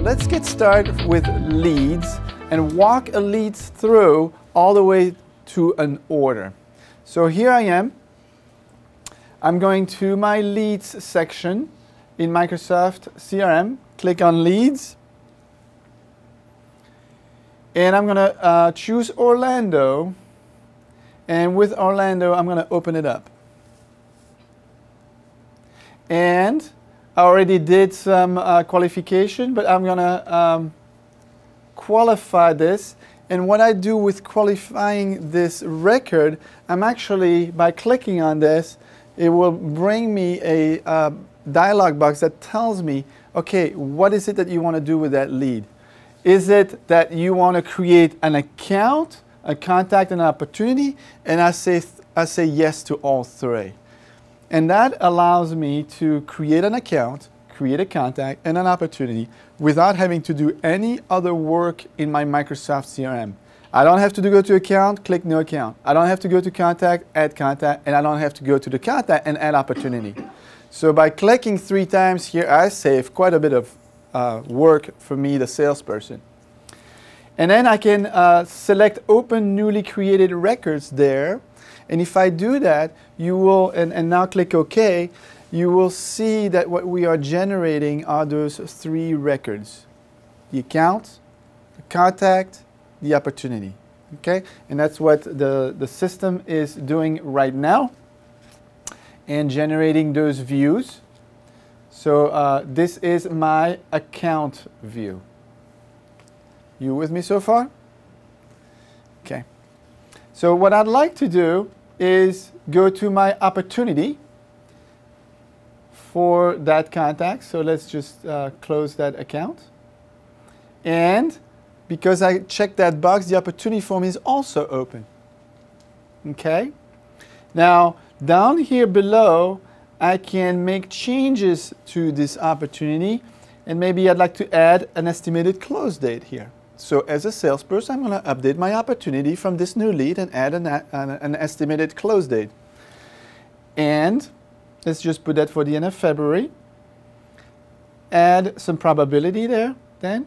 let's get started with leads and walk a lead through all the way to an order. So here I am. I'm going to my leads section in Microsoft CRM, click on leads, and I'm going to choose Orlando, and with Orlando I'm going to open it up. And I already did some qualification, but I'm going to qualify this. And what I do with qualifying this record, I'm actually, by clicking on this, it will bring me a dialog box that tells me, okay, what is it that you want to do with that lead? Is it that you want to create an account, a contact, and an opportunity? And I say yes to all three. And that allows me to create an account, create a contact, and an opportunity without having to do any other work in my Microsoft CRM. I don't have to go to account, click new account. I don't have to go to contact, add contact, and I don't have to go to the contact and add opportunity. So by clicking 3 times here, I save quite a bit of work for me, the salesperson. And then I can select open newly created records there. And if I do that, you will, and now click OK, you will see that what we are generating are those 3 records: the account, the contact, the opportunity. Okay? And that's what the system is doing right now and generating those views. So this is my account view. You with me so far? Okay. So what I'd like to do is go to my opportunity for that contact. So let's just close that account. And because I checked that box, the opportunity form is also open. Okay? Now, down here below, I can make changes to this opportunity, and maybe I'd like to add an estimated close date here. So as a salesperson, I'm going to update my opportunity from this new lead and add an estimated close date. And let's just put that for the end of February. Add some probability there then.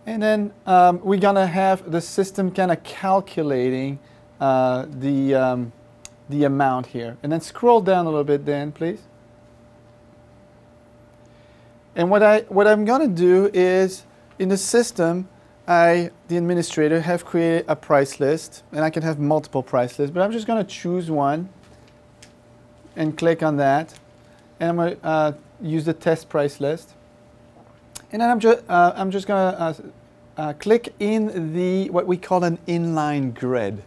And then we're going to have the system kind of calculating the amount here. And then scroll down a little bit then, please. And what I'm going to do is, in the system, the administrator, have created a price list. And I can have multiple price lists. But I'm just going to choose one and click on that. And I'm going to use the test price list. And then I'm just going to click in the what we call an inline grid.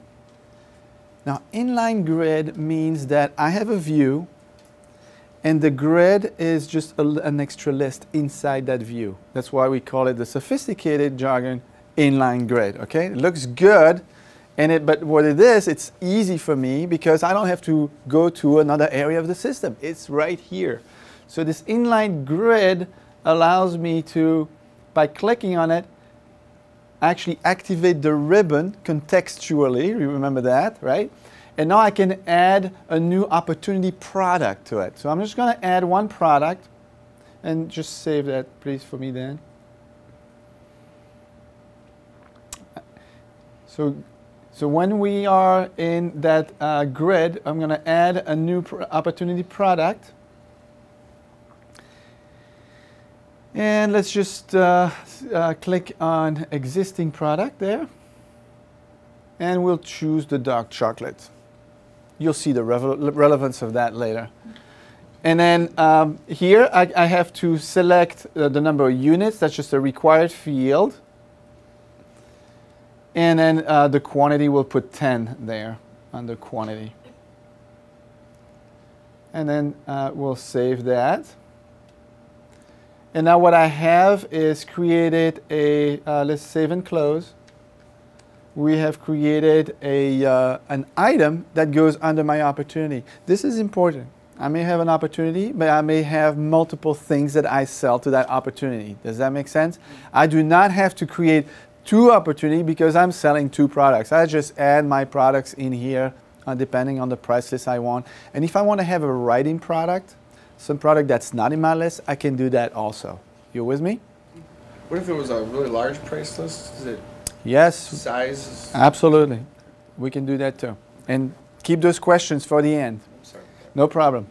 Now, inline grid means that I have a view, and the grid is just an extra list inside that view. That's why we call it the sophisticated jargon inline grid. Okay, it looks good, but what it is, it's easy for me because I don't have to go to another area of the system. It's right here. So this inline grid allows me to, by clicking on it, actually activate the ribbon contextually. Remember that, right? And now I can add a new opportunity product to it. So I'm just going to add one product, and just save that, please, for me then. So when we are in that grid, I'm going to add a new opportunity product. And let's just click on existing product there. And we'll choose the dark chocolate. You'll see the relevance of that later. And then here I have to select the number of units. That's just a required field. And then the quantity, we'll put 10 there under quantity. And then we'll save that. And now what I have is created a, let's save and close. We have created an item that goes under my opportunity. This is important. I may have an opportunity, but I may have multiple things that I sell to that opportunity. Does that make sense? I do not have to create 2 opportunities because I'm selling 2 products. I just add my products in here depending on the price list I want. And if I want to have a writing product, some product that's not in my list, I can do that also. You with me? What if it was a really large price list? Is it Yes. size? Absolutely. We can do that too. And keep those questions for the end. I'm sorry. No problem.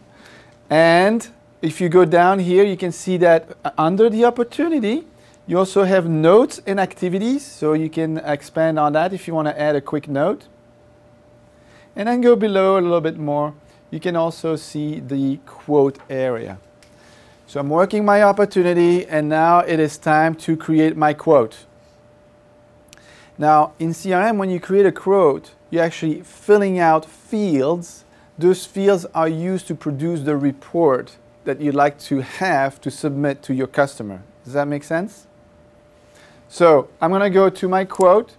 And if you go down here, you can see that under the opportunity, you also have notes and activities. So you can expand on that if you want to add a quick note. And then go below a little bit more. You can also see the quote area. So I'm working my opportunity, and now it is time to create my quote. Now, in CRM, when you create a quote, you're actually filling out fields. Those fields are used to produce the report that you'd like to have to submit to your customer. Does that make sense? So I'm going to go to my quote,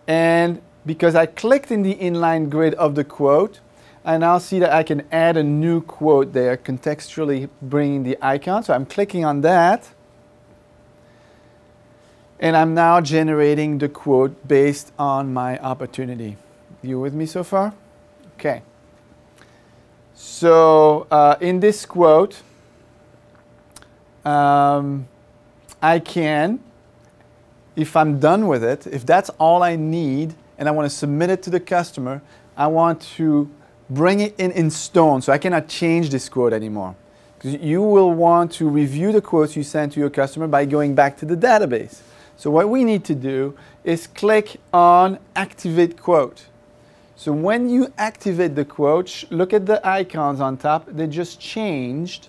and because I clicked in the inline grid of the quote, I now see that I can add a new quote there, contextually bringing the icon. So I'm clicking on that, and I'm now generating the quote based on my opportunity. You with me so far? Okay. So in this quote, I can, if I'm done with it, if that's all I need and I want to submit it to the customer, I want to bring it in stone, so I cannot change this quote anymore. Because you will want to review the quotes you send to your customer by going back to the database. So what we need to do is click on Activate Quote. So when you activate the quote, look at the icons on top. They just changed.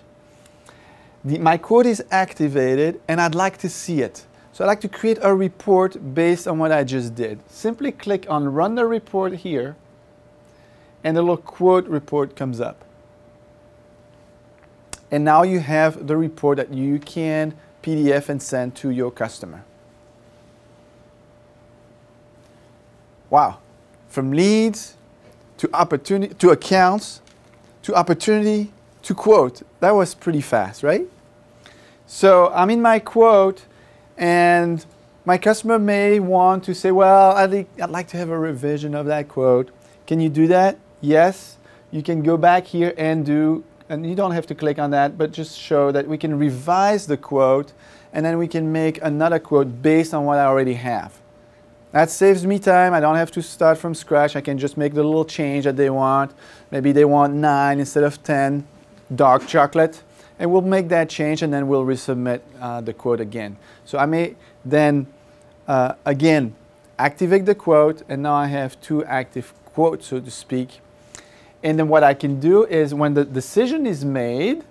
My quote is activated, and I'd like to see it. So I'd like to create a report based on what I just did. Simply click on Run the Report here, and the little quote report comes up. And now you have the report that you can PDF and send to your customer. Wow. From leads to opportunity to accounts to opportunity to quote. That was pretty fast, right? So I'm in my quote, and my customer may want to say, well, I'd like to have a revision of that quote. Can you do that? Yes. You can go back here and do, and you don't have to click on that, but just show that we can revise the quote, and then we can make another quote based on what I already have. That saves me time. I don't have to start from scratch. I can just make the little change that they want. Maybe they want 9 instead of 10 dark chocolate. And we'll make that change, and then we'll resubmit the quote again. So I may then, again, activate the quote, and now I have 2 active quotes, so to speak. And then what I can do is when the decision is made,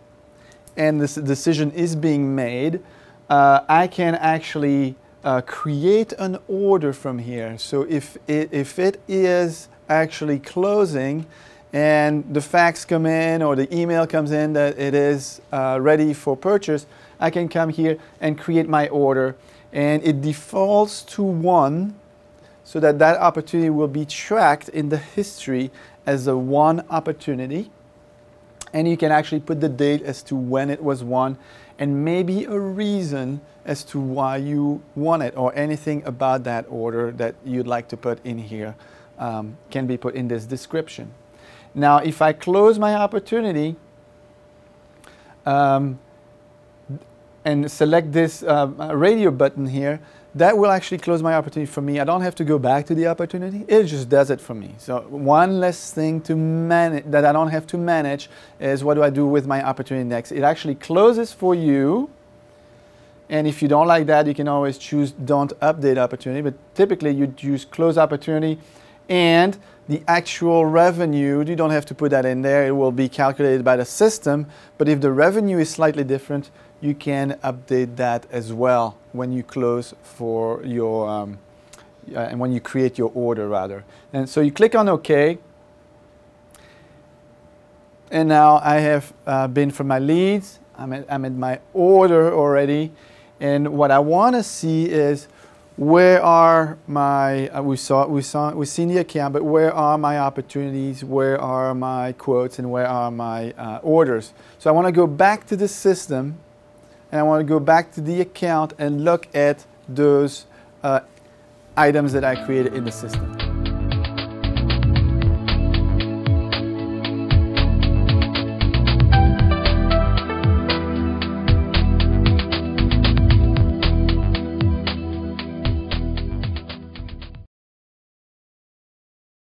and this decision is being made, I can actually create an order from here. So if it is actually closing and the fax come in or the email comes in that it is ready for purchase, I can come here and create my order, and it defaults to 1 so that that opportunity will be tracked in the history as a 1 opportunity. And you can actually put the date as to when it was won, and maybe a reason as to why you won it, or anything about that order that you'd like to put in here can be put in this description. Now, if I close my opportunity and select this radio button here, that will actually close my opportunity for me. I don't have to go back to the opportunity. It just does it for me. So one less thing to manage that I don't have to manage is what do I do with my opportunity next. It actually closes for you. And if you don't like that, you can always choose don't update opportunity. But typically you choose close opportunity, and the actual revenue, you don't have to put that in there. It will be calculated by the system. But if the revenue is slightly different, you can update that as well when you close for your, and when you create your order rather. And so you click on OK. And now I have been for my leads. I'm at my order already. And what I want to see is where are my, we've seen the account, but where are my opportunities, where are my quotes, and where are my orders. So I want to go back to the system, and I want to go back to the account and look at those items that I created in the system.